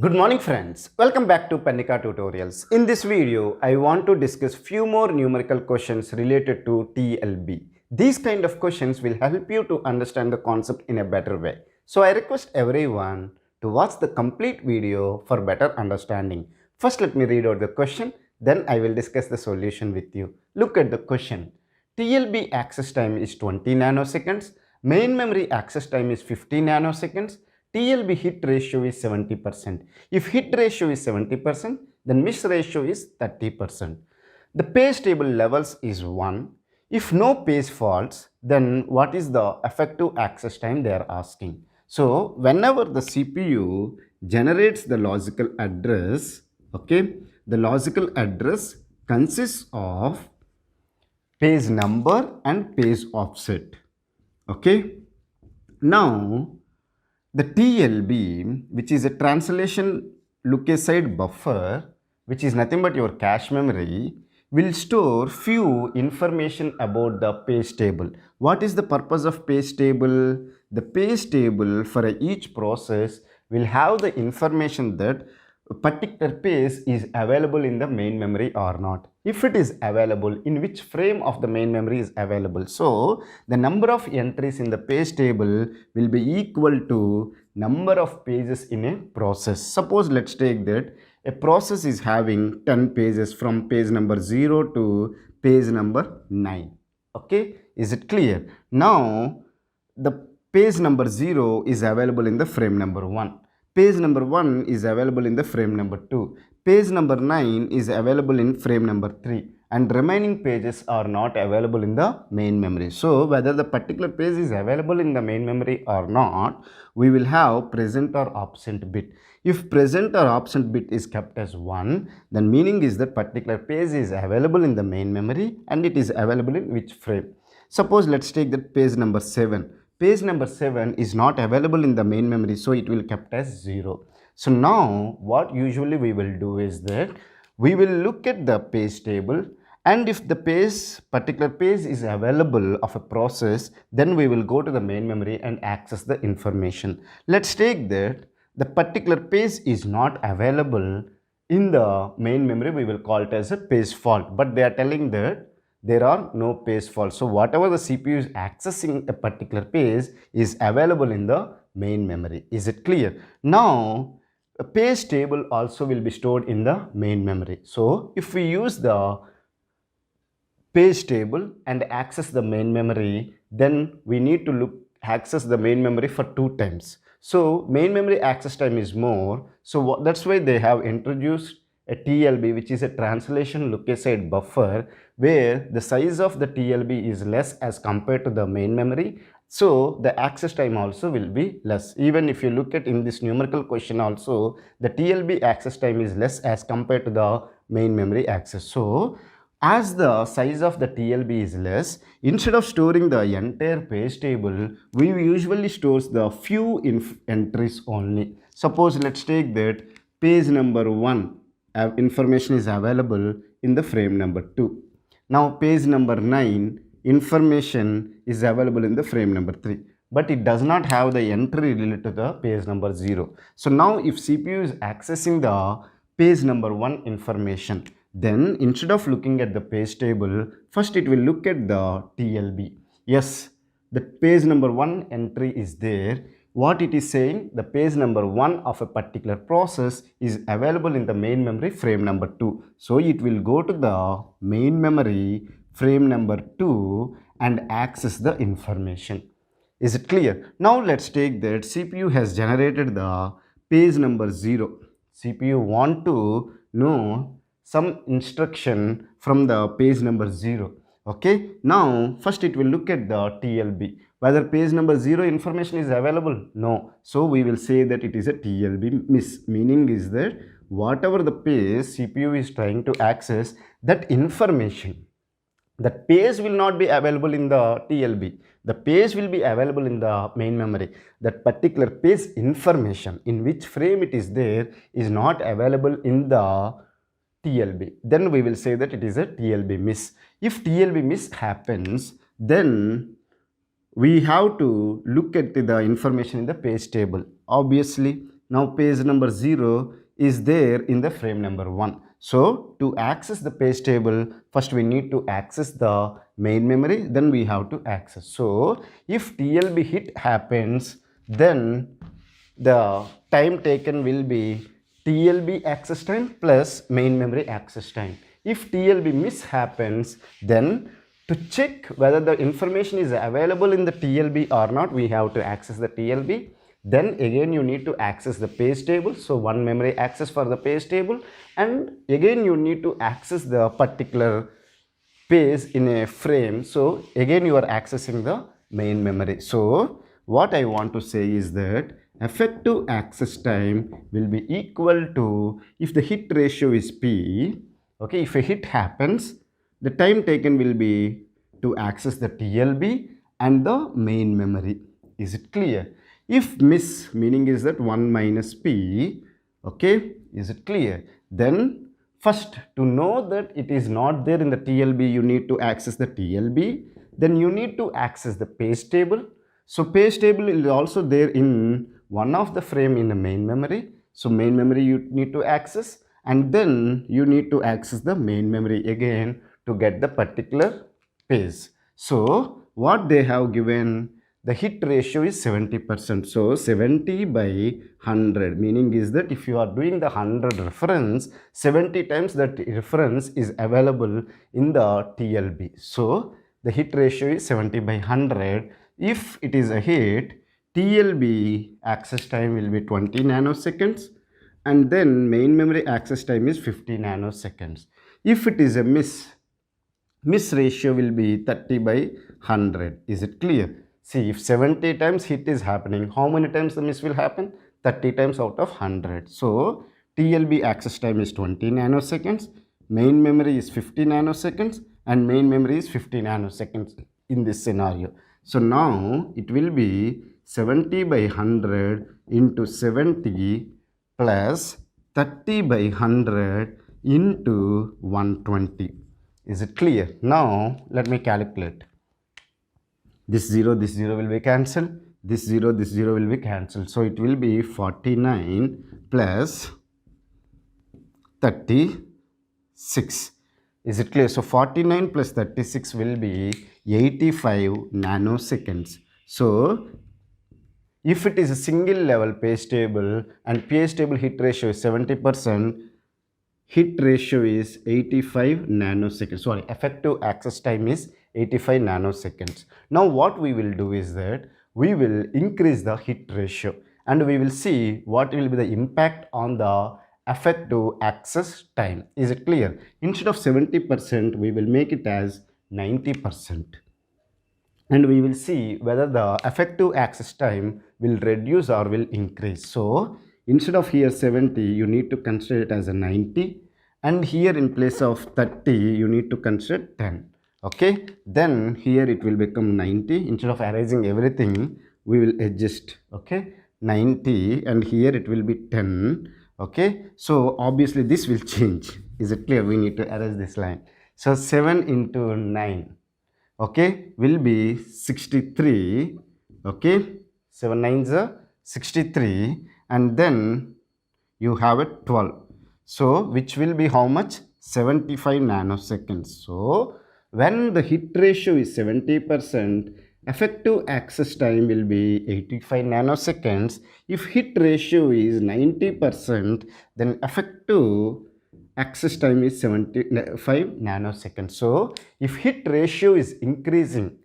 Good morning friends, welcome back to Parnika tutorials. In this video, I want to discuss few more numerical questions related to TLB. These kind of questions will help you to understand the concept in a better way. So I request everyone to watch the complete video for better understanding. First let me read out the question, then I will discuss the solution with you. Look at the question. TLB access time is 20 nanoseconds, main memory access time is 50 nanoseconds, TLB hit ratio is 70%. If hit ratio is 70%, then miss ratio is 30%. The page table levels is 1. If no page faults, then what is the effective access time they are asking? So, whenever the CPU generates the logical address, okay, the logical address consists of page number and page offset. Okay. Now, the TLB, which is a translation look aside buffer, which is nothing but your cache memory, will store few information about the page table. What is the purpose of page table? The page table for each process will have the information that a particular page is available in the main memory or not. If it is available, in which frame of the main memory is available. So, the number of entries in the page table will be equal to number of pages in a process. Suppose let's take that a process is having 10 pages from page number 0 to page number 9. Okay, is it clear? Now, the page number 0 is available in the frame number 1. Page number 1 is available in the frame number 2. Page number 9 is available in frame number 3. And remaining pages are not available in the main memory. So, whether the particular page is available in the main memory or not, we will have present or absent bit. If present or absent bit is kept as 1, then meaning is that particular page is available in the main memory and it is available in which frame. Suppose let's take that page number 7. Page number 7 is not available in the main memory, so it will kept as 0. So now what usually we will do is that we will look at the page table, and if the particular page is available of a process, then we will go to the main memory and access the information. Let's take that the particular page is not available in the main memory, we will call it as a page fault, but they are telling that there are no page faults. So whatever the CPU is accessing a particular page is available in the main memory. Is it clear? Now, a page table also will be stored in the main memory. So if we use the page table and access the main memory, then we need to access the main memory for 2 times. So main memory access time is more. So that's why they have introduced a TLB, which is a translation look aside buffer, where the size of the TLB is less as compared to the main memory. So the access time also will be less. Even if you look at in this numerical question also, the TLB access time is less as compared to the main memory access. So as the size of the TLB is less, instead of storing the entire page table, we usually store the few entries only. Suppose let's take that page number 1 information is available in the frame number 2. Now page number 9 information is available in the frame number 3, but it does not have the entry related to the page number 0. So now if CPU is accessing the page number 1 information, then instead of looking at the page table, first it will look at the TLB. Yes, the page number 1 entry is there. What it is saying, the page number 1 of a particular process is available in the main memory frame number 2. So it will go to the main memory frame number 2 and access the information. Is it clear? Now let's take that CPU has generated the page number 0. CPU want to know some instruction from the page number 0. Okay, now first it will look at the TLB. Whether page number 0 information is available? No. So we will say that it is a TLB miss. Meaning is that whatever the page CPU is trying to access, that information, that page will not be available in the TLB. The page will be available in the main memory. That particular page information, in which frame it is there, is not available in the TLB. Then we will say that it is a TLB miss. If TLB miss happens, then we have to look at the information in the page table. Obviously, Now page number 0 is there in the frame number 1. So to access the page table, first we need to access the main memory, then we have to access. So if TLB hit happens, then the time taken will be TLB access time plus main memory access time. If TLB miss happens, then to check whether the information is available in the TLB or not, we have to access the TLB. Then again you need to access the page table. So one memory access for the page table, and again you need to access the particular page in a frame. So again you are accessing the main memory. So what I want to say is that effective access time will be equal to, if the hit ratio is P, okay, if a hit happens, the time taken will be to access the TLB and the main memory. Is it clear? If miss, meaning is that 1 minus P, okay, is it clear? Then first, to know that it is not there in the TLB, you need to access the TLB. Then you need to access the page table. So page table is also there in one of the frame in the main memory. So main memory you need to access, and then you need to access the main memory again to get the particular page. So what they have given, the hit ratio is 70%. So 70 by 100, meaning is that if you are doing the 100 reference, 70 times that reference is available in the TLB. So the hit ratio is 70 by 100. If it is a hit, TLB access time will be 20 nanoseconds, and then main memory access time is 50 nanoseconds. If it is a miss ratio will be 30 by 100. Is it clear? See, if 70 times hit is happening, how many times the miss will happen? 30 times out of 100. So TLB access time is 20 nanoseconds, main memory is 50 nanoseconds, and main memory is 50 nanoseconds in this scenario. So now it will be 70 by 100 into 70 plus 30 by 100 into 120. Is it clear? Now let me calculate. This 0 will be cancelled. This 0 will be cancelled. So it will be 49 plus 36. Is it clear? So 49 plus 36 will be 85 nanoseconds. So if it is a single level page table and page table hit ratio is 70%, hit ratio is 85 nanoseconds. Sorry, effective access time is 85 nanoseconds. Now what we will do is that we will increase the hit ratio and we will see what will be the impact on the effective access time. Is it clear? Instead of 70%, we will make it as 90%. And we will see whether the effective access time will reduce or will increase. So instead of here 70, you need to consider it as a 90, and here in place of 30 you need to consider 10. Okay, then here it will become 90. Instead of erasing everything, we will adjust. Okay, 90, and here it will be 10. Okay, so obviously this will change. Is it clear? We need to erase this line. So 7 into 9, okay, will be 63. Okay, 7 9s are 63, and then you have a 12. So which will be how much? 75 nanoseconds. So when the hit ratio is 70%, effective access time will be 85 nanoseconds. If hit ratio is 90%, then effective access time is 75 nanoseconds. So if hit ratio is increasing,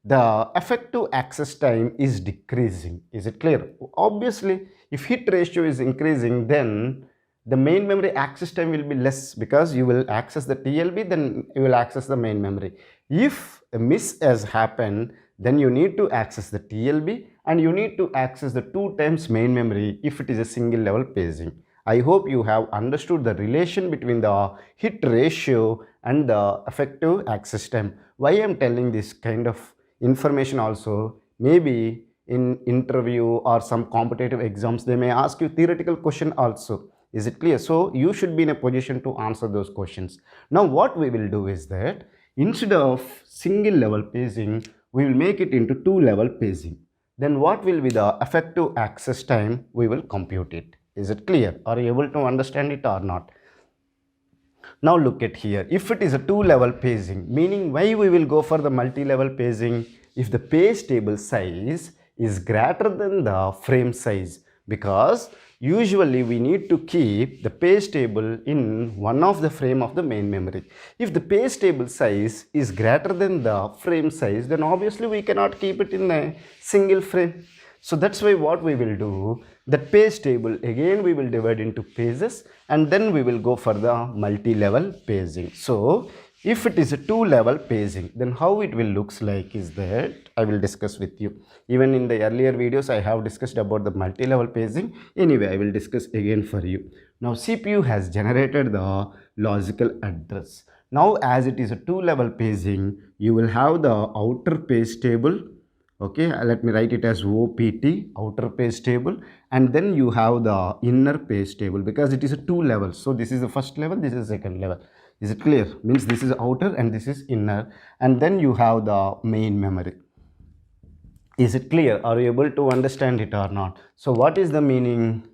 the effective access time is decreasing. Is it clear? Obviously, if hit ratio is increasing, then the main memory access time will be less, because you will access the TLB, then you will access the main memory. If a miss has happened, then you need to access the TLB and you need to access the 2 times main memory if it is a single level paging. I hope you have understood the relation between the hit ratio and the effective access time. Why I am telling this kind of information also, maybe in interview or some competitive exams, they may ask you theoretical question also. Is it clear? So you should be in a position to answer those questions. Now what we will do is that instead of single level paging, we will make it into 2 level paging. then what will be the effective access time? We will compute it. Is it clear? Are you able to understand it or not? Now look at here. If it is a two-level paging, meaning why we will go for the multi-level paging? If the page table size is greater than the frame size, because usually we need to keep the page table in one of the frame of the main memory. If the page table size is greater than the frame size, then obviously we cannot keep it in a single frame. So that's why what we will do, that page table again we will divide into pages, and then we will go for the multi-level paging. So if it is a two-level paging, then how it will looks like is that I will discuss with you. Even in the earlier videos I have discussed about the multi-level paging. Anyway, I will discuss again for you. Now CPU has generated the logical address. Now as it is a two-level paging, you will have the outer page table. Okay, let me write it as OPT, outer page table, and then you have the inner page table, because it is a two levels. So this is the first level, this is the second level. Is it clear? Means this is outer and this is inner, and then you have the main memory. Is it clear? Are you able to understand it or not? So what is the meaning?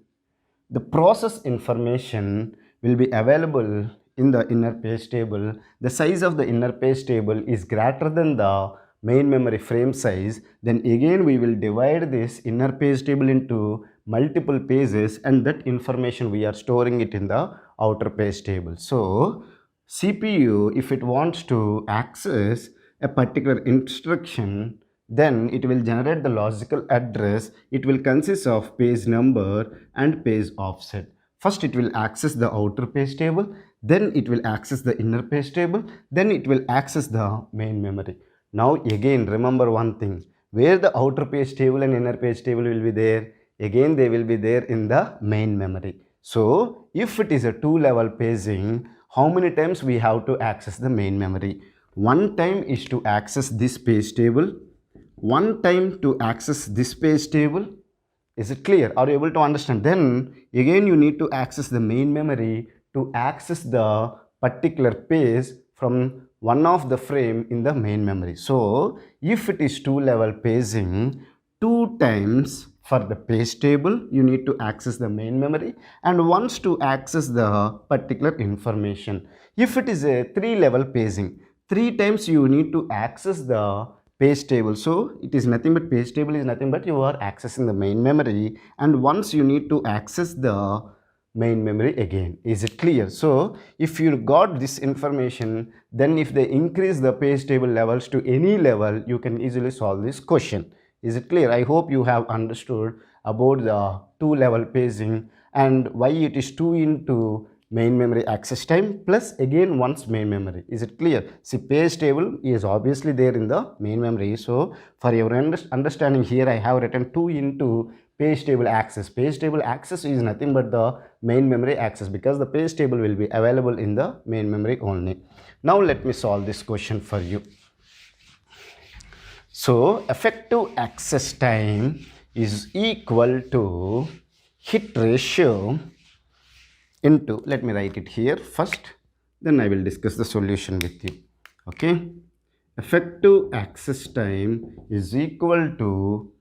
The process information will be available in the inner page table. The size of the inner page table is greater than the main memory frame size. Then again we will divide this inner page table into multiple pages, and that information we are storing it in the outer page table. So CPU, if it wants to access a particular instruction, then it will generate the logical address. It will consist of page number and page offset. First it will access the outer page table, then it will access the inner page table, then it will access the main memory. Now again remember one thing, where the outer page table and inner page table will be there, again they will be there in the main memory. So if it is a two-level paging, how many times we have to access the main memory? One time is to access this page table, one time to access this page table. Is it clear? Are you able to understand? Then again you need to access the main memory to access the particular page from one of the frame in the main memory. So if it is two-level paging, two times for the page table you need to access the main memory, and once to access the particular information. If it is a three-level paging, three times you need to access the page table. So it is nothing but page table is nothing but you are accessing the main memory, and once you need to access the main memory again. Is it clear? So if you got this information, then if they increase the page table levels to any level, you can easily solve this question. Is it clear? I hope you have understood about the two-level paging and why it is 2 into main memory access time plus again once main memory. Is it clear? See, page table is obviously there in the main memory. So for your understanding here, I have written 2 into page table access. Page table access is nothing but the main memory access, because the page table will be available in the main memory only. Now let me solve this question for you. So effective access time is equal to hit ratio into, let me write it here first, then I will discuss the solution with you. Okay, effective access time is equal to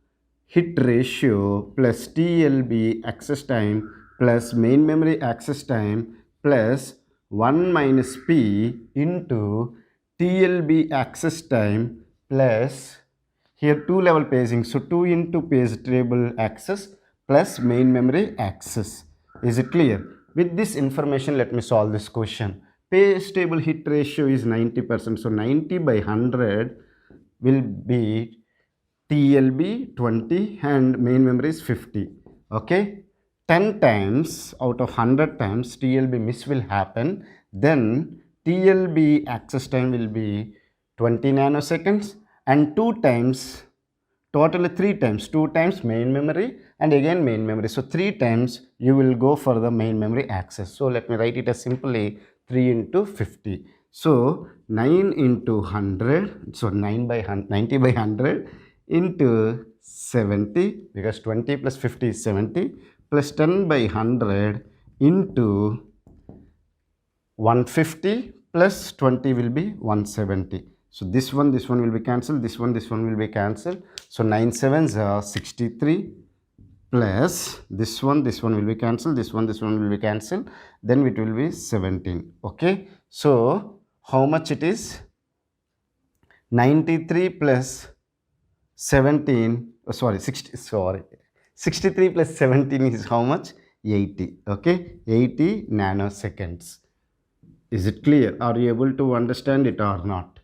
hit ratio plus TLB access time plus main memory access time plus 1 minus P into TLB access time plus here two-level paging, so 2 into page table access plus main memory access. Is it clear? With this information, let me solve this question. Page table hit ratio is 90%, so 90 by 100 will be TLB 20 and main memory is 50. Okay, 10 times out of 100 times TLB miss will happen, then TLB access time will be 20 nanoseconds, and 2 times, totally 3 times, 2 times main memory and again main memory. So 3 times you will go for the main memory access. So let me write it as simply 3 into 50. So 9 into 100, so 9 by 90 by 100 into 70, because 20 plus 50 is 70, plus 10 by 100 into 150 plus 20 will be 170. So this one will be cancelled, this one will be cancelled. So 9 sevens are 63 plus this one will be cancelled, this one will be cancelled, then it will be 17. Okay, so how much it is? 93 plus 17, oh, sorry 60, sorry 63 plus 17 is how much? 80. Okay, 80 nanoseconds. Is it clear? Are you able to understand it or not?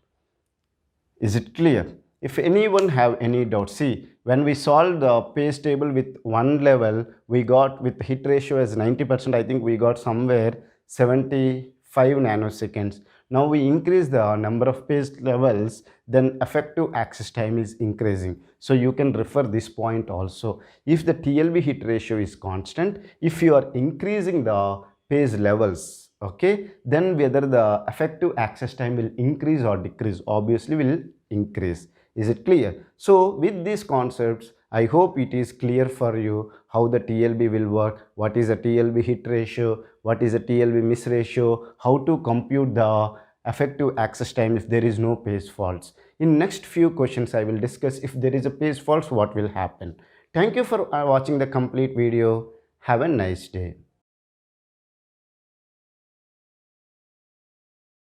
Is it clear? If anyone have any doubt, see, when we solved the pace table with one level, we got with hit ratio as 90%, I think we got somewhere 75 nanoseconds. Now we increase the number of pace levels, then effective access time is increasing. So you can refer this point also. If the TLB hit ratio is constant, if you are increasing the pace levels, okay, then whether the effective access time will increase or decrease, obviously will increase. Is it clear? So with these concepts, I hope it is clear for you how the TLB will work, what is a TLB hit ratio, what is a TLB miss ratio, how to compute the effective access time if there is no pace faults. In next few questions I will discuss if there is a pace faults, what will happen. Thank you for watching the complete video. Have a nice day.